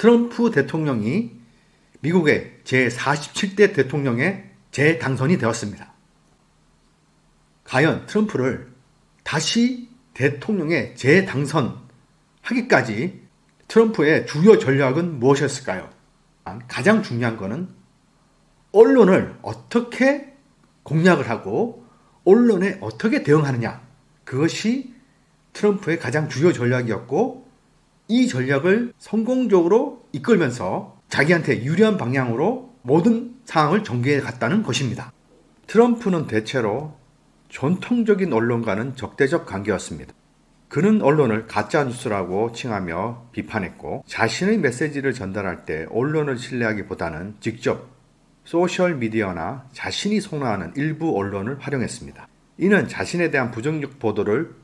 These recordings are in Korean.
트럼프 대통령이 미국의 제47대 대통령에 재당선이 되었습니다. 과연 트럼프를 다시 대통령에 재당선하기까지 트럼프의 주요 전략은 무엇이었을까요? 가장 중요한 것은 언론을 어떻게 공략을 하고 언론에 어떻게 대응하느냐, 그것이 트럼프의 가장 주요 전략이었고, 이 전략을 성공적으로 이끌면서 자기한테 유리한 방향으로 모든 상황을 전개해 갔다는 것입니다. 트럼프는 대체로 전통적인 언론과는 적대적 관계였습니다. 그는 언론을 가짜뉴스라고 칭하며 비판했고, 자신의 메시지를 전달할 때 언론을 신뢰하기보다는 직접 소셜미디어나 자신이 선호하는 일부 언론을 활용했습니다. 이는 자신에 대한 부정적 보도를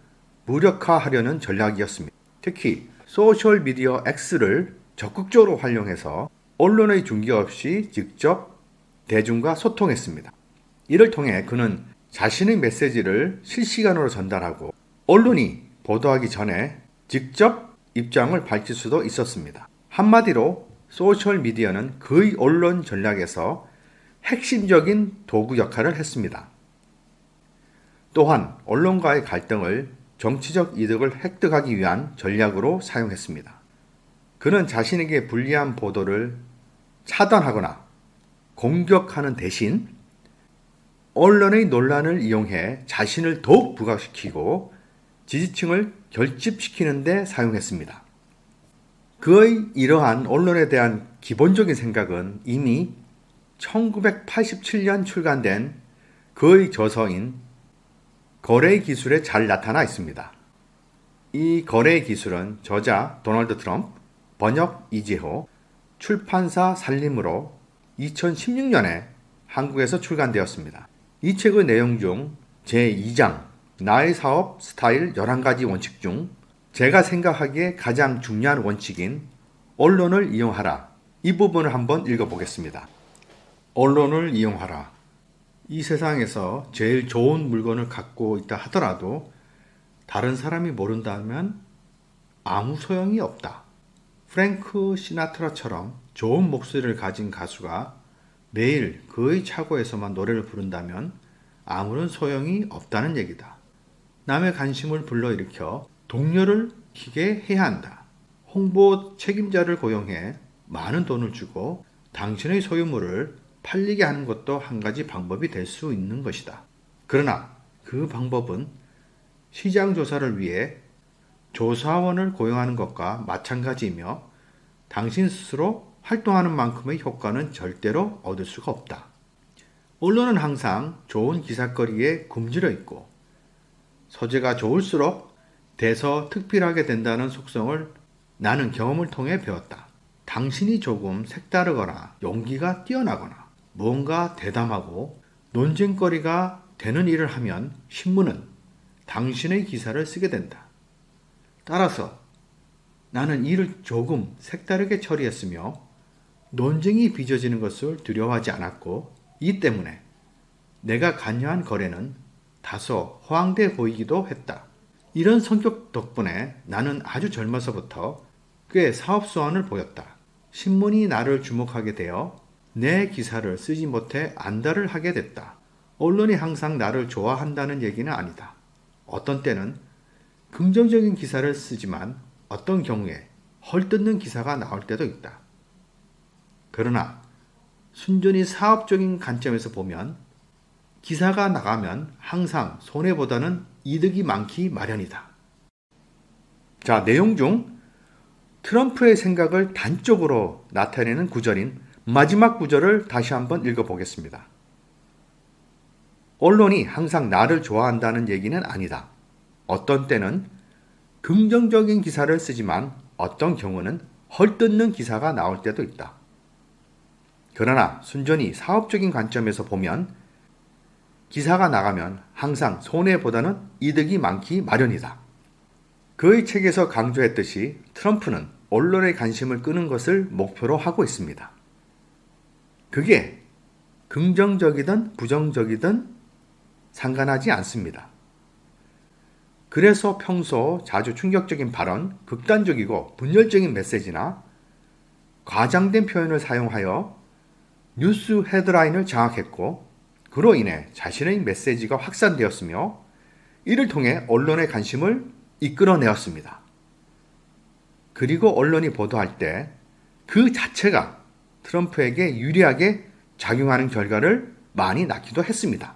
무력화하려는 전략이었습니다. 특히 소셜미디어 X를 적극적으로 활용해서 언론의 중개 없이 직접 대중과 소통했습니다. 이를 통해 그는 자신의 메시지를 실시간으로 전달하고 언론이 보도하기 전에 직접 입장을 밝힐 수도 있었습니다. 한마디로 소셜미디어는 그의 언론 전략에서 핵심적인 도구 역할을 했습니다. 또한 언론과의 갈등을 정치적 이득을 획득하기 위한 전략으로 사용했습니다. 그는 자신에게 불리한 보도를 차단하거나 공격하는 대신 언론의 논란을 이용해 자신을 더욱 부각시키고 지지층을 결집시키는 데 사용했습니다. 그의 이러한 언론에 대한 기본적인 생각은 이미 1987년 출간된 그의 저서인 거래 기술에 잘 나타나 있습니다. 이 거래 기술은 저자 도널드 트럼프, 번역 이재호, 출판사 살림으로 2016년에 한국에서 출간되었습니다. 이 책의 내용 중 제2장 나의 사업 스타일 11가지 원칙 중 제가 생각하기에 가장 중요한 원칙인 언론을 이용하라, 이 부분을 한번 읽어보겠습니다. 언론을 이용하라. 이 세상에서 제일 좋은 물건을 갖고 있다 하더라도 다른 사람이 모른다면 아무 소용이 없다. 프랭크 시나트라처럼 좋은 목소리를 가진 가수가 매일 그의 차고에서만 노래를 부른다면 아무런 소용이 없다는 얘기다. 남의 관심을 불러일으켜 동료를 키게 해야 한다. 홍보 책임자를 고용해 많은 돈을 주고 당신의 소유물을 팔리게 하는 것도 한 가지 방법이 될 수 있는 것이다. 그러나 그 방법은 시장 조사를 위해 조사원을 고용하는 것과 마찬가지이며 당신 스스로 활동하는 만큼의 효과는 절대로 얻을 수가 없다. 언론은 항상 좋은 기사거리에 굶주려 있고 소재가 좋을수록 대서특필하게 된다는 속성을 나는 경험을 통해 배웠다. 당신이 조금 색다르거나 용기가 뛰어나거나 무언가 대담하고 논쟁거리가 되는 일을 하면 신문은 당신의 기사를 쓰게 된다. 따라서 나는 일을 조금 색다르게 처리했으며 논쟁이 빚어지는 것을 두려워하지 않았고, 이 때문에 내가 관여한 거래는 다소 허황돼 보이기도 했다. 이런 성격 덕분에 나는 아주 젊어서부터 꽤 사업수완을 보였다. 신문이 나를 주목하게 되어 내 기사를 쓰지 못해 안달을 하게 됐다. 언론이 항상 나를 좋아한다는 얘기는 아니다. 어떤 때는 긍정적인 기사를 쓰지만 어떤 경우에 헐뜯는 기사가 나올 때도 있다. 그러나 순전히 사업적인 관점에서 보면 기사가 나가면 항상 손해보다는 이득이 많기 마련이다. 자, 내용 중 트럼프의 생각을 단적으로 나타내는 구절인 마지막 구절을 다시 한번 읽어보겠습니다. 언론이 항상 나를 좋아한다는 얘기는 아니다. 어떤 때는 긍정적인 기사를 쓰지만 어떤 경우는 헐뜯는 기사가 나올 때도 있다. 그러나 순전히 사업적인 관점에서 보면 기사가 나가면 항상 손해보다는 이득이 많기 마련이다. 그의 책에서 강조했듯이 트럼프는 언론의 관심을 끄는 것을 목표로 하고 있습니다. 그게 긍정적이든 부정적이든 상관하지 않습니다. 그래서 평소 자주 충격적인 발언, 극단적이고 분열적인 메시지나 과장된 표현을 사용하여 뉴스 헤드라인을 장악했고 그로 인해 자신의 메시지가 확산되었으며 이를 통해 언론의 관심을 이끌어내었습니다. 그리고 언론이 보도할 때 그 자체가 트럼프에게 유리하게 작용하는 결과를 많이 낳기도 했습니다.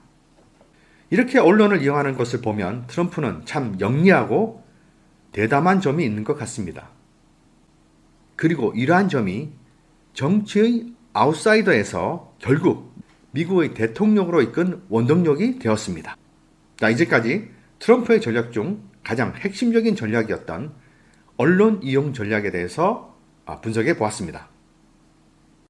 이렇게 언론을 이용하는 것을 보면 트럼프는 참 영리하고 대담한 점이 있는 것 같습니다. 그리고 이러한 점이 정치의 아웃사이더에서 결국 미국의 대통령으로 이끈 원동력이 되었습니다. 자, 이제까지 트럼프의 전략 중 가장 핵심적인 전략이었던 언론 이용 전략에 대해서 분석해 보았습니다.